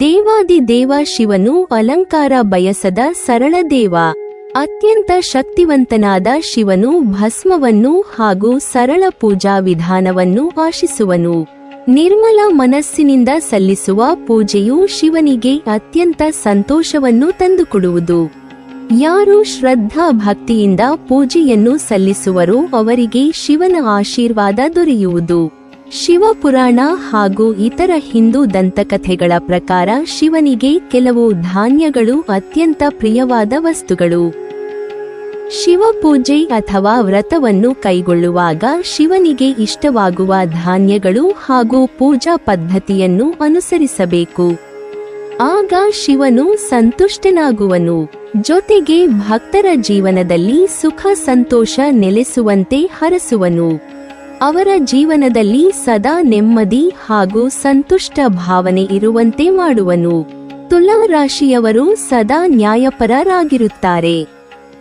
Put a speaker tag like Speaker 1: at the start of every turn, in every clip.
Speaker 1: ದೇವಾದಿದೇವ ಶಿವನು ಅಲಂಕಾರ ಬಯಸದ ಸರಳ ದೇವ. ಅತ್ಯಂತ ಶಕ್ತಿವಂತನಾದ ಶಿವನು ಭಸ್ಮವನ್ನು ಹಾಗೂ ಸರಳ ಪೂಜಾ ವಿಧಾನವನ್ನು ಆಶಿಸುವನು. ನಿರ್ಮಲ ಮನಸ್ಸಿನಿಂದ ಸಲ್ಲಿಸುವ ಪೂಜೆಯು ಶಿವನಿಗೆ ಅತ್ಯಂತ ಸಂತೋಷವನ್ನು ತಂದುಕೊಡುವುದು. ಯಾರು ಶ್ರದ್ಧಾ ಭಕ್ತಿಯಿಂದ ಪೂಜೆಯನ್ನು ಸಲ್ಲಿಸುವರೋ ಅವರಿಗೆ ಶಿವನ ಆಶೀರ್ವಾದ ದೊರೆಯುವುದು. ಶಿವಪುರಾಣ ಹಾಗೂ ಇತರ ಹಿಂದೂ ದಂತಕಥೆಗಳ ಪ್ರಕಾರ ಶಿವನಿಗೆ ಕೆಲವು ಧಾನ್ಯಗಳು ಅತ್ಯಂತ ಪ್ರಿಯವಾದ ವಸ್ತುಗಳು. ಶಿವಪೂಜೆ ಅಥವಾ ವ್ರತವನ್ನು ಕೈಗೊಳ್ಳುವಾಗ ಶಿವನಿಗೆ ಇಷ್ಟವಾಗುವ ಧಾನ್ಯಗಳು ಹಾಗೂ ಪೂಜಾ ಪದ್ಧತಿಯನ್ನು ಅನುಸರಿಸಬೇಕು. ಆಗ ಶಿವನು ಸಂತುಷ್ಟನಾಗುವನು. ಜೊತೆಗೆ ಭಕ್ತರ ಜೀವನದಲ್ಲಿ ಸುಖ ಸಂತೋಷ ನೆಲೆಸುವಂತೆ ಹರಸುವನು. ಅವರ ಜೀವನದಲ್ಲಿ ಸದಾ ನೆಮ್ಮದಿ ಹಾಗೂ ಸಂತುಷ್ಟ ಭಾವನೆ ಇರುವಂತೆ ಮಾಡುವನು. ತುಲಾ ರಾಶಿಯವರು ಸದಾ ನ್ಯಾಯಪರರಾಗಿರುತ್ತಾರೆ.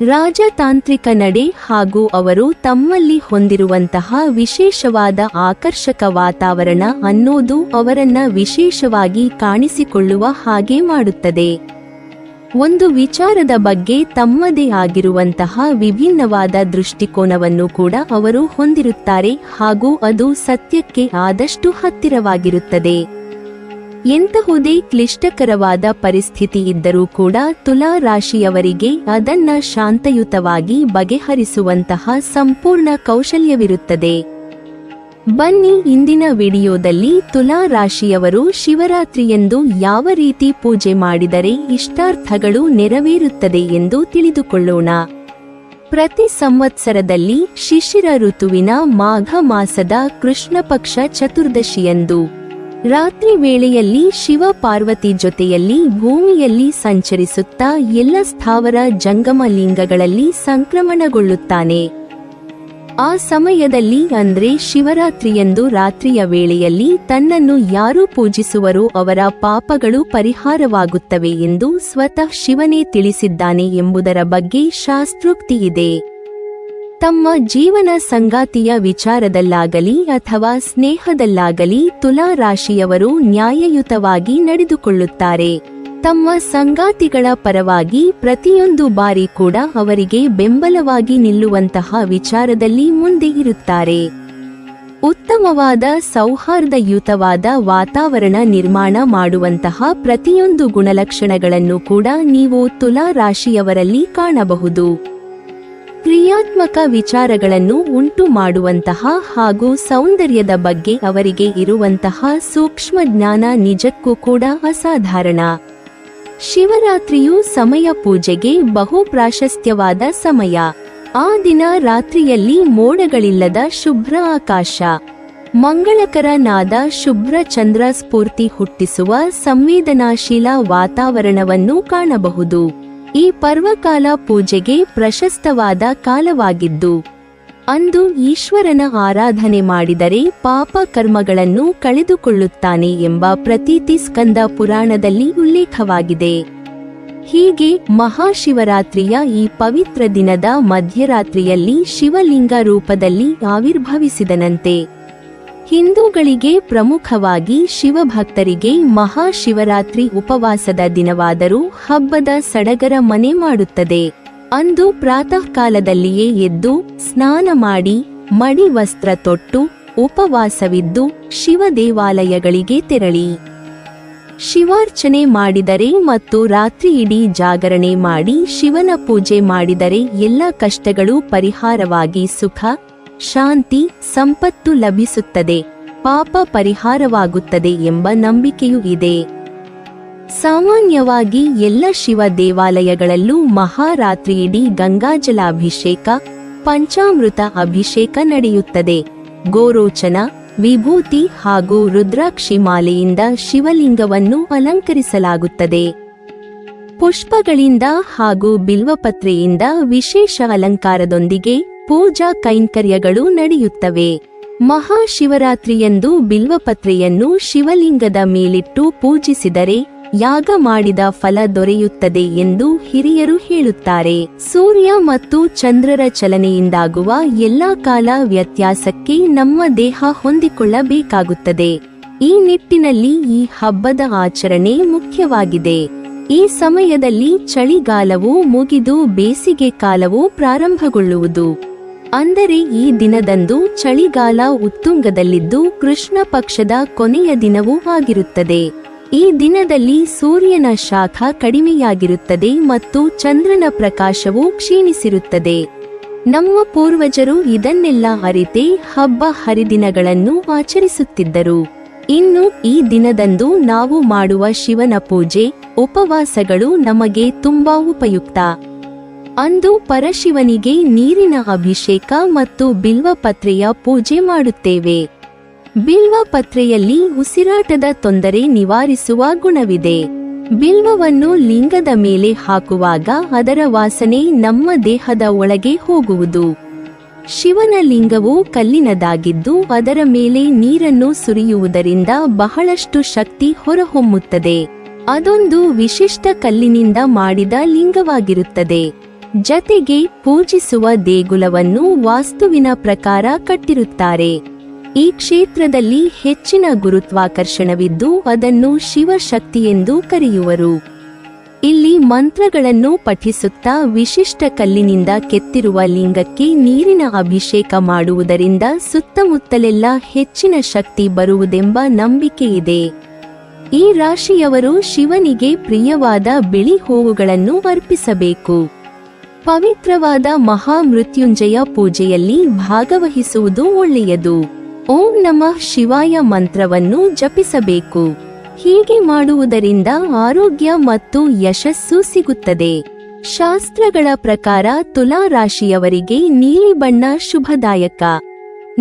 Speaker 1: ರಾಜತಾಂತ್ರಿಕ ನಡೆ ಹಾಗೂ ಅವರು ತಮ್ಮಲ್ಲಿ ಹೊಂದಿರುವಂತಹ ವಿಶೇಷವಾದ ಆಕರ್ಷಕ ವಾತಾವರಣ ಅನ್ನೋದು ಅವರನ್ನ ವಿಶೇಷವಾಗಿ ಕಾಣಿಸಿಕೊಳ್ಳುವ ಹಾಗೆ ಮಾಡುತ್ತದೆ. ಒಂದು ವಿಚಾರದ ಬಗ್ಗೆ ತಮ್ಮದೇ ಆಗಿರುವಂತಹ ವಿಭಿನ್ನವಾದ ದೃಷ್ಟಿಕೋನವನ್ನು ಕೂಡ ಅವರು ಹೊಂದಿರುತ್ತಾರೆ ಹಾಗೂ ಅದು ಸತ್ಯಕ್ಕೆ ಆದಷ್ಟು ಹತ್ತಿರವಾಗಿರುತ್ತದೆ. ಎಂತಹುದೇ ಕ್ಲಿಷ್ಟಕರವಾದ ಪರಿಸ್ಥಿತಿ ಇದ್ದರೂ ಕೂಡ ತುಲಾ ರಾಶಿಯವರಿಗೆ ಅದನ್ನ ಶಾಂತಯುತವಾಗಿ ಬಗೆಹರಿಸುವಂತಹ ಸಂಪೂರ್ಣ ಕೌಶಲ್ಯವಿರುತ್ತದೆ. ಬನ್ನಿ ಇಂದಿನ ವಿಡಿಯೋದಲ್ಲಿ ತುಲಾ ರಾಶಿಯವರು ಶಿವರಾತ್ರಿಯಂದು ಯಾವ ರೀತಿ ಪೂಜೆ ಮಾಡಿದರೆ ಇಷ್ಟಾರ್ಥಗಳು ನೆರವೇರುತ್ತದೆ ಎಂದು ತಿಳಿದುಕೊಳ್ಳೋಣ. ಪ್ರತಿ ಸಂವತ್ಸರದಲ್ಲಿ ಶಿಶಿರ ಋತುವಿನ ಮಾಘ ಮಾಸದ ಕೃಷ್ಣ ಪಕ್ಷ ಚತುರ್ದಶಿಯಂದು ರಾತ್ರಿ ವೇಳೆಯಲ್ಲಿ ಶಿವ ಪಾರ್ವತಿ ಜೊತೆಯಲ್ಲಿ ಭೂಮಿಯಲ್ಲಿ ಸಂಚರಿಸುತ್ತಾ ಎಲ್ಲ ಸ್ಥಾವರ ಜಂಗಮ ಲಿಂಗಗಳಲ್ಲಿ ಸಂಕ್ರಮಣಗೊಳ್ಳುತ್ತಾನೆ. ಆ ಸಮಯದಲ್ಲಿ ಅಂದ್ರೆ ಶಿವರಾತ್ರಿಯಂದು ರಾತ್ರಿಯ ವೇಳೆಯಲ್ಲಿ ತನ್ನನ್ನು ಯಾರು ಪೂಜಿಸುವರೋ ಅವರ ಪಾಪಗಳು ಪರಿಹಾರವಾಗುತ್ತವೆ ಎಂದು ಸ್ವತಃ ಶಿವನೇ ತಿಳಿಸಿದ್ದಾನೆ ಎಂಬುದರ ಬಗ್ಗೆ ಶಾಸ್ತ್ರೋಕ್ತಿ ಇದೆ. ತಮ್ಮ ಜೀವನ ಸಂಗಾತಿಯ ವಿಚಾರದಲ್ಲಾಗಲಿ ಅಥವಾ ಸ್ನೇಹದಲ್ಲಾಗಲಿ ತುಲಾ ರಾಶಿಯವರು ನ್ಯಾಯಯುತವಾಗಿ ನಡೆದುಕೊಳ್ಳುತ್ತಾರೆ. ತಮ್ಮ ಸಂಗಾತಿಗಳ ಪರವಾಗಿ ಪ್ರತಿಯೊಂದು ಬಾರಿ ಕೂಡ ಅವರಿಗೆ ಬೆಂಬಲವಾಗಿ ನಿಲ್ಲುವಂತಹ ವಿಚಾರದಲ್ಲಿ ಮುಂದೆ ಇರುತ್ತಾರೆ. ಉತ್ತಮವಾದ ಸೌಹಾರ್ದಯುತವಾದ ವಾತಾವರಣ ನಿರ್ಮಾಣ ಮಾಡುವಂತಹ ಪ್ರತಿಯೊಂದು ಗುಣಲಕ್ಷಣಗಳನ್ನು ಕೂಡ ನೀವು ತುಲಾ ರಾಶಿಯವರಲ್ಲಿ ಕಾಣಬಹುದು. ಕ್ರಿಯಾತ್ಮಕ ವಿಚಾರಗಳನ್ನು ಉಂಟು ಮಾಡುವಂತಹ ಹಾಗೂ ಸೌಂದರ್ಯದ ಬಗ್ಗೆ ಅವರಿಗೆ ಇರುವಂತಹ ಸೂಕ್ಷ್ಮ ಜ್ಞಾನ ನಿಜಕ್ಕೂ ಕೂಡ ಅಸಾಧಾರಣ. ಶಿವರಾತ್ರಿಯು ಸಮಯ ಪೂಜೆಗೆ ಬಹು ಪ್ರಾಶಸ್ತ್ಯವಾದ ಸಮಯ. ಆ ದಿನ ರಾತ್ರಿಯಲ್ಲಿ ಮೋಡಗಳಿಲ್ಲದ ಶುಭ್ರ ಆಕಾಶ, ಮಂಗಳಕರನಾದ ಶುಭ್ರ ಚಂದ್ರ ಸ್ಫೂರ್ತಿ ಹುಟ್ಟಿಸುವ ಸಂವೇದನಾಶೀಲ ವಾತಾವರಣವನ್ನು ಕಾಣಬಹುದು. ಈ ಪರ್ವಕಾಲ ಪೂಜೆಗೆ ಪ್ರಶಸ್ತವಾದ ಕಾಲವಾಗಿದ್ದು ಅಂದು ಈಶ್ವರನ ಆರಾಧನೆ ಮಾಡಿದರೆ ಪಾಪ ಕರ್ಮಗಳನ್ನು ಕಳೆದುಕೊಳ್ಳುತ್ತಾನೆ ಎಂಬ ಪ್ರತೀತಿ ಸ್ಕಂದ ಪುರಾಣದಲ್ಲಿ ಉಲ್ಲೇಖವಾಗಿದೆ. ಹೀಗೆ ಮಹಾಶಿವರಾತ್ರಿಯ ಈ ಪವಿತ್ರ ದಿನದ ಮಧ್ಯರಾತ್ರಿಯಲ್ಲಿ ಶಿವಲಿಂಗ ರೂಪದಲ್ಲಿ ಆವಿರ್ಭವಿಸಿದನಂತೆ. ಹಿಂದೂಗಳಿಗೆ ಪ್ರಮುಖವಾಗಿ ಶಿವಭಕ್ತರಿಗೆ ಮಹಾಶಿವರಾತ್ರಿ ಉಪವಾಸದ ದಿನವಾದರೂ ಹಬ್ಬದ ಸಡಗರ ಮನೆ ಮಾಡುತ್ತದೆ. ಅಂದು ಪ್ರಾತಃ ಕಾಲದಲ್ಲಿಯೇ ಎದ್ದು ಸ್ನಾನ ಮಾಡಿ ಮಡಿ ವಸ್ತ್ರ ತೊಟ್ಟು ಉಪವಾಸವಿದ್ದು ಶಿವ ದೇವಾಲಯಗಳಿಗೆ ತೆರಳಿ ಶಿವಾರ್ಚನೆ ಮಾಡಿದರೆ ಮತ್ತು ರಾತ್ರಿ ಇಡೀ ಜಾಗರಣೆ ಮಾಡಿ ಶಿವನ ಪೂಜೆ ಮಾಡಿದರೆ ಎಲ್ಲ ಕಷ್ಟಗಳು ಪರಿಹಾರವಾಗಿ ಸುಖ, ಶಾಂತಿ, ಸಂಪತ್ತು ಲಭಿಸುತ್ತದೆ, ಪಾಪ ಪರಿಹಾರವಾಗುತ್ತದೆ ಎಂಬ ನಂಬಿಕೆಯೂ ಇದೆ. ಸಾಮಾನ್ಯವಾಗಿ ಎಲ್ಲ ಶಿವ ದೇವಾಲಯಗಳಲ್ಲೂ ಮಹಾರಾತ್ರಿಯಿಡೀ ಗಂಗಾಜಲಾಭಿಷೇಕ, ಪಂಚಾಮೃತ ಅಭಿಷೇಕ ನಡೆಯುತ್ತದೆ. ಗೋರೋಚನ, ವಿಭೂತಿ ಹಾಗೂ ರುದ್ರಾಕ್ಷಿ ಮಾಲೆಯಿಂದ ಶಿವಲಿಂಗವನ್ನು ಅಲಂಕರಿಸಲಾಗುತ್ತದೆ. ಪುಷ್ಪಗಳಿಂದ ಹಾಗೂ ಬಿಲ್ವಪತ್ರೆಯಿಂದ ವಿಶೇಷ ಅಲಂಕಾರದೊಂದಿಗೆ ಪೂಜಾ ಕೈಂಕರ್ಯಗಳು ನಡೆಯುತ್ತವೆ. ಮಹಾಶಿವರಾತ್ರಿಯಂದು ಬಿಲ್ವಪತ್ರೆಯನ್ನು ಶಿವಲಿಂಗದ ಮೇಲಿಟ್ಟು ಪೂಜಿಸಿದರೆ ಯಾಗ ಮಾಡಿದ ಫಲ ದೊರೆಯುತ್ತದೆ ಎಂದು ಹಿರಿಯರು ಹೇಳುತ್ತಾರೆ. ಸೂರ್ಯ ಮತ್ತು ಚಂದ್ರರ ಚಲನೆಯಿಂದಾಗುವ ಎಲ್ಲಾ ಕಾಲ ವ್ಯತ್ಯಾಸಕ್ಕೆ ನಮ್ಮ ದೇಹ ಹೊಂದಿಕೊಳ್ಳಬೇಕಾಗುತ್ತದೆ. ಈ ನಿಟ್ಟಿನಲ್ಲಿ ಈ ಹಬ್ಬದ ಆಚರಣೆ ಮುಖ್ಯವಾಗಿದೆ. ಈ ಸಮಯದಲ್ಲಿ ಚಳಿಗಾಲವು ಮುಗಿದು ಬೇಸಿಗೆ ಕಾಲವು ಪ್ರಾರಂಭಗೊಳ್ಳುವುದು. ಅಂದರೆ ಈ ದಿನದಂದು ಚಳಿಗಾಲ ಉತ್ತುಂಗದಲ್ಲಿದ್ದು ಕೃಷ್ಣ ಪಕ್ಷದ ಕೊನೆಯ ದಿನವೂ ಆಗಿರುತ್ತದೆ. ಈ ದಿನದಲ್ಲಿ ಸೂರ್ಯನ ಶಾಖ ಕಡಿಮೆಯಾಗಿರುತ್ತದೆ ಮತ್ತು ಚಂದ್ರನ ಪ್ರಕಾಶವು ಕ್ಷೀಣಿಸಿರುತ್ತದೆ. ನಮ್ಮ ಪೂರ್ವಜರು ಇದನ್ನೆಲ್ಲ ಅರಿತೇ ಹಬ್ಬ ಹರಿದಿನಗಳನ್ನು ಆಚರಿಸುತ್ತಿದ್ದರು. ಇನ್ನು ಈ ದಿನದಂದು ನಾವು ಮಾಡುವ ಶಿವನ ಪೂಜೆ, ಉಪವಾಸಗಳು ನಮಗೆ ತುಂಬಾ ಉಪಯುಕ್ತ. ಅಂದು ಪರಶಿವನಿಗೆ ನೀರಿನ ಅಭಿಷೇಕ ಮತ್ತು ಬಿಲ್ವಪತ್ರೆಯ ಪೂಜೆ ಮಾಡುತ್ತೇವೆ. ಬಿಲ್ವಪತ್ರೆಯಲ್ಲಿ ಉಸಿರಾಟದ ತೊಂದರೆ ನಿವಾರಿಸುವ ಗುಣವಿದೆ. ಬಿಲ್ವವನ್ನು ಲಿಂಗದ ಮೇಲೆ ಹಾಕುವಾಗ ಅದರ ವಾಸನೆ ನಮ್ಮ ದೇಹದ ಒಳಗೆ ಹೋಗುವುದು. ಶಿವನ ಲಿಂಗವು ಕಲ್ಲಿನದಾಗಿದ್ದು ಅದರ ಮೇಲೆ ನೀರನ್ನು ಸುರಿಯುವುದರಿಂದ ಬಹಳಷ್ಟು ಶಕ್ತಿ ಹೊರಹೊಮ್ಮುತ್ತದೆ. ಅದೊಂದು ವಿಶಿಷ್ಟ ಕಲ್ಲಿನಿಂದ ಮಾಡಿದ ಲಿಂಗವಾಗಿರುತ್ತದೆ. ಜತೆಗೆ ಪೂಜಿಸುವ ದೇಗುಲವನ್ನು ವಾಸ್ತುವಿನ ಪ್ರಕಾರ ಕಟ್ಟಿರುತ್ತಾರೆ. ಈ ಕ್ಷೇತ್ರದಲ್ಲಿ ಹೆಚ್ಚಿನ ಗುರುತ್ವಾಕರ್ಷಣವಿದ್ದು ಅದನ್ನು ಶಿವಶಕ್ತಿ ಎಂದು ಕರೆಯುವರು. ಇಲ್ಲಿ ಮಂತ್ರಗಳನ್ನು ಪಠಿಸುತ್ತಾ ವಿಶಿಷ್ಟ ಕಲ್ಲಿನಿಂದ ಕೆತ್ತಿರುವ ಲಿಂಗಕ್ಕೆ ನೀರಿನ ಅಭಿಷೇಕ ಮಾಡುವುದರಿಂದ ಸುತ್ತಮುತ್ತಲೆಲ್ಲ ಹೆಚ್ಚಿನ ಶಕ್ತಿ ಬರುವುದೆಂಬ ನಂಬಿಕೆಯಿದೆ. ಈ ರಾಶಿಯವರು ಶಿವನಿಗೆ ಪ್ರಿಯವಾದ ಬಿಳಿ ಹೂವುಗಳನ್ನು ಅರ್ಪಿಸಬೇಕು. ಪವಿತ್ರವಾದ ಮಹಾಮೃತ್ಯುಂಜಯ ಪೂಜೆಯಲ್ಲಿ ಭಾಗವಹಿಸುವುದು ಒಳ್ಳೆಯದು. ಓಂ ನಮಃ ಶಿವಾಯ ಮಂತ್ರವನ್ನು ಜಪಿಸಬೇಕು. ಹೀಗೆ ಮಾಡುವುದರಿಂದ ಆರೋಗ್ಯ ಮತ್ತು ಯಶಸ್ಸು ಸಿಗುತ್ತದೆ. ಶಾಸ್ತ್ರಗಳ ಪ್ರಕಾರ ತುಲಾ ರಾಶಿಯವರಿಗೆ ನೀಲಿ ಬಣ್ಣ ಶುಭದಾಯಕ.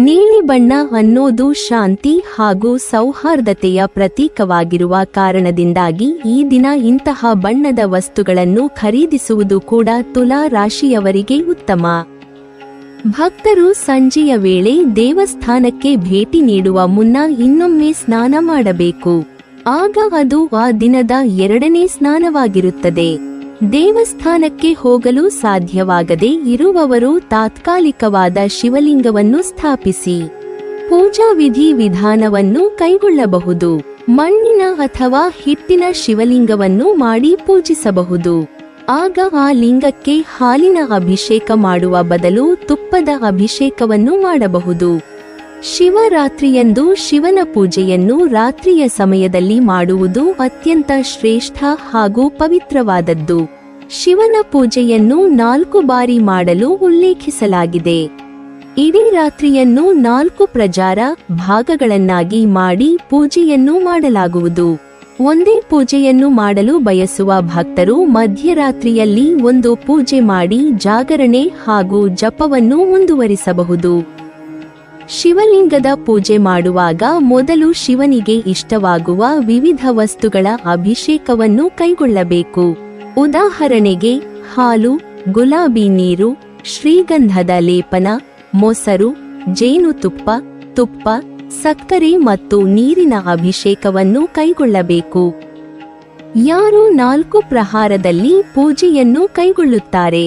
Speaker 1: ನೀಲಿ ಬಣ್ಣ ಅನ್ನೋದು ಶಾಂತಿ ಹಾಗೂ ಸೌಹಾರ್ದತೆಯ ಪ್ರತೀಕವಾಗಿರುವ ಕಾರಣದಿಂದಾಗಿ ಈ ದಿನ ಇಂತಹ ಬಣ್ಣದ ವಸ್ತುಗಳನ್ನು ಖರೀದಿಸುವುದು ಕೂಡ ತುಲಾ ರಾಶಿಯವರಿಗೆ ಉತ್ತಮ. ಭಕ್ತರು ಸಂಜೆಯ ವೇಳೆ ದೇವಸ್ಥಾನಕ್ಕೆ ಭೇಟಿ ನೀಡುವ ಮುನ್ನ ಇನ್ನೊಮ್ಮೆ ಸ್ನಾನ ಮಾಡಬೇಕು. ಆಗ ಅದು ಆ ದಿನದ ಎರಡನೇ ಸ್ನಾನವಾಗಿರುತ್ತದೆ. ದೇವಸ್ಥಾನಕ್ಕೆ ಹೋಗಲು ಸಾಧ್ಯವಾಗದೇ ಇರುವವರು ತಾತ್ಕಾಲಿಕವಾದ ಶಿವಲಿಂಗವನ್ನು ಸ್ಥಾಪಿಸಿ ಪೂಜಾ ವಿಧಾನವನ್ನು ಕೈಗೊಳ್ಳಬಹುದು. ಮಣ್ಣಿನ ಅಥವಾ ಹಿಟ್ಟಿನ ಶಿವಲಿಂಗವನ್ನು ಮಾಡಿ ಪೂಜಿಸಬಹುದು. ಆಗ ಆ ಲಿಂಗಕ್ಕೆ ಹಾಲಿನ ಅಭಿಷೇಕ ಮಾಡುವ ಬದಲು ತುಪ್ಪದ ಅಭಿಷೇಕವನ್ನು ಮಾಡಬಹುದು. ಶಿವರಾತ್ರಿಯಂದು ಶಿವನ ಪೂಜೆಯನ್ನು ರಾತ್ರಿಯ ಸಮಯದಲ್ಲಿ ಮಾಡುವುದು ಅತ್ಯಂತ ಶ್ರೇಷ್ಠ ಹಾಗೂ ಪವಿತ್ರವಾದದ್ದು. ಶಿವನ ಪೂಜೆಯನ್ನು 4 ಬಾರಿ ಮಾಡಲು ಉಲ್ಲೇಖಿಸಲಾಗಿದೆ. ಇಡೀ ರಾತ್ರಿಯನ್ನು 4 ಪ್ರಜಾರ ಭಾಗಗಳನ್ನಾಗಿ ಮಾಡಿ ಪೂಜೆಯನ್ನು ಮಾಡಲಾಗುವುದು. ಒಂದೇ ಪೂಜೆಯನ್ನು ಮಾಡಲು ಬಯಸುವ ಭಕ್ತರು ಮಧ್ಯರಾತ್ರಿಯಲ್ಲಿ ಒಂದು ಪೂಜೆ ಮಾಡಿ ಜಾಗರಣೆ ಹಾಗೂ ಜಪವನ್ನು ಮುಂದುವರಿಸಬಹುದು. ಶಿವಲಿಂಗದ ಪೂಜೆ ಮಾಡುವಾಗ ಮೊದಲು ಶಿವನಿಗೆ ಇಷ್ಟವಾಗುವ ವಿವಿಧ ವಸ್ತುಗಳ ಅಭಿಷೇಕವನ್ನು ಕೈಗೊಳ್ಳಬೇಕು. ಉದಾಹರಣೆಗೆ ಹಾಲು, ಗುಲಾಬಿ ನೀರು, ಶ್ರೀಗಂಧದ ಲೇಪನ, ಮೊಸರು, ಜೇನುತುಪ್ಪ, ತುಪ್ಪ, ಸಕ್ಕರೆ ಮತ್ತು ನೀರಿನ ಅಭಿಷೇಕವನ್ನು ಕೈಗೊಳ್ಳಬೇಕು. ಯಾರು 4 ಪ್ರಹಾರದಲ್ಲಿ ಪೂಜೆಯನ್ನು ಕೈಗೊಳ್ಳುತ್ತಾರೆ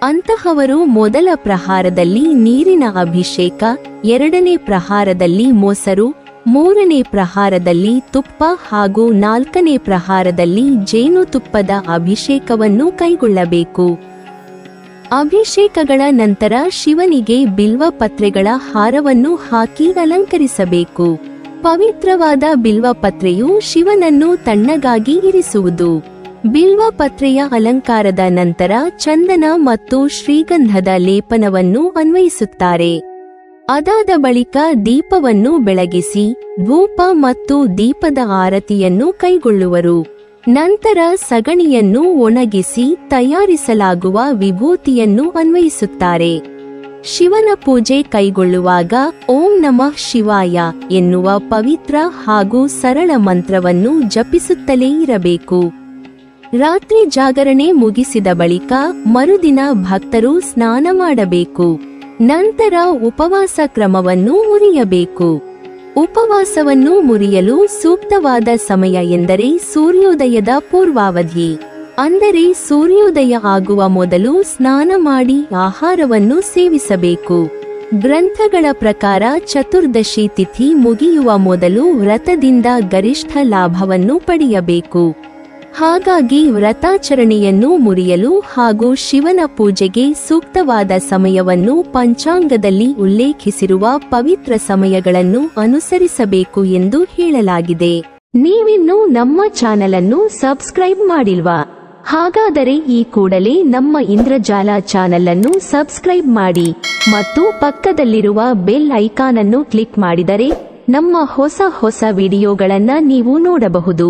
Speaker 1: ಅಂತಹವರು ಮೊದಲ ಪ್ರಹಾರದಲ್ಲಿ ನೀರಿನ ಅಭಿಷೇಕ, 2ನೇ ಪ್ರಹಾರದಲ್ಲಿ ಮೊಸರು, 3ನೇ ಪ್ರಹಾರದಲ್ಲಿ ತುಪ್ಪ ಹಾಗೂ 4ನೇ ಪ್ರಹಾರದಲ್ಲಿ ಜೇನುತುಪ್ಪದ ಅಭಿಷೇಕವನ್ನು ಕೈಗೊಳ್ಳಬೇಕು. ಅಭಿಷೇಕಗಳ ನಂತರ ಶಿವನಿಗೆ ಬಿಲ್ವಪತ್ರೆಗಳ ಹಾರವನ್ನು ಹಾಕಿ ಅಲಂಕರಿಸಬೇಕು. ಪವಿತ್ರವಾದ ಬಿಲ್ವಪತ್ರೆಯು ಶಿವನನ್ನು ತಣ್ಣಗಾಗಿ ಇರಿಸುವುದು. ಬಿಲ್ವಪತ್ರೆಯ ಅಲಂಕಾರದ ನಂತರ ಚಂದನ ಮತ್ತು ಶ್ರೀಗಂಧದ ಲೇಪನವನ್ನು ಅನ್ವಯಿಸುತ್ತಾರೆ. ಅದಾದ ಬಳಿಕ ದೀಪವನ್ನು ಬೆಳಗಿಸಿ ಧೂಪ ಮತ್ತು ದೀಪದ ಆರತಿಯನ್ನು ಕೈಗೊಳ್ಳುವರು. ನಂತರ ಸಗಣಿಯನ್ನು ಒಣಗಿಸಿ ತಯಾರಿಸಲಾಗುವ ವಿಭೂತಿಯನ್ನು ಅನ್ವಯಿಸುತ್ತಾರೆ. ಶಿವನ ಪೂಜೆ ಕೈಗೊಳ್ಳುವಾಗ ಓಂ ನಮಃ ಶಿವಾಯ ಎನ್ನುವ ಪವಿತ್ರ ಹಾಗೂ ಸರಳ ಮಂತ್ರವನ್ನು ಜಪಿಸುತ್ತಲೇ ಇರಬೇಕು. ರಾತ್ರಿ ಜಾಗರಣೆ ಮುಗಿಸಿದ ಬಳಿಕ ಮರುದಿನ ಭಕ್ತರು ಸ್ನಾನ ಮಾಡಬೇಕು. ನಂತರ ಉಪವಾಸ ಕ್ರಮವನ್ನು ಮುರಿಯಬೇಕು. ಉಪವಾಸವನ್ನು ಮುರಿಯಲು ಸೂಕ್ತವಾದ ಸಮಯ ಎಂದರೆ ಸೂರ್ಯೋದಯದ ಪೂರ್ವಾವಧಿ. ಅಂದರೆ ಸೂರ್ಯೋದಯ ಆಗುವ ಮೊದಲು ಸ್ನಾನ ಮಾಡಿ ಆಹಾರವನ್ನು ಸೇವಿಸಬೇಕು. ಗ್ರಂಥಗಳ ಪ್ರಕಾರ ಚತುರ್ದಶಿ ತಿಥಿ ಮುಗಿಯುವ ಮೊದಲು ವ್ರತದಿಂದ ಗರಿಷ್ಠ ಲಾಭವನ್ನು ಪಡೆಯಬೇಕು. ಹಾಗಾಗಿ ವ್ರತಾಚರಣೆಯನ್ನು ಮುರಿಯಲು ಹಾಗೂ ಶಿವನ ಪೂಜೆಗೆ ಸೂಕ್ತವಾದ ಸಮಯವನ್ನು ಪಂಚಾಂಗದಲ್ಲಿ ಉಲ್ಲೇಖಿಸಿರುವ ಪವಿತ್ರ ಸಮಯಗಳನ್ನು ಅನುಸರಿಸಬೇಕು ಎಂದು ಹೇಳಲಾಗಿದೆ. ನೀವಿನ್ನೂ ನಮ್ಮ ಚಾನೆಲ್ ಅನ್ನು ಸಬ್ಸ್ಕ್ರೈಬ್ ಮಾಡಿಲ್ವಾ? ಹಾಗಾದರೆ ಈ ಕೂಡಲೇ ನಮ್ಮ ಇಂದ್ರಜಾಲ ಚಾನೆಲ್ ಅನ್ನು ಸಬ್ಸ್ಕ್ರೈಬ್ ಮಾಡಿ ಮತ್ತು ಪಕ್ಕದಲ್ಲಿರುವ ಬೆಲ್ ಐಕಾನ್ ಅನ್ನು ಕ್ಲಿಕ್ ಮಾಡಿದರೆ ನಮ್ಮ ಹೊಸ ವಿಡಿಯೋಗಳನ್ನು ನೀವು ನೋಡಬಹುದು.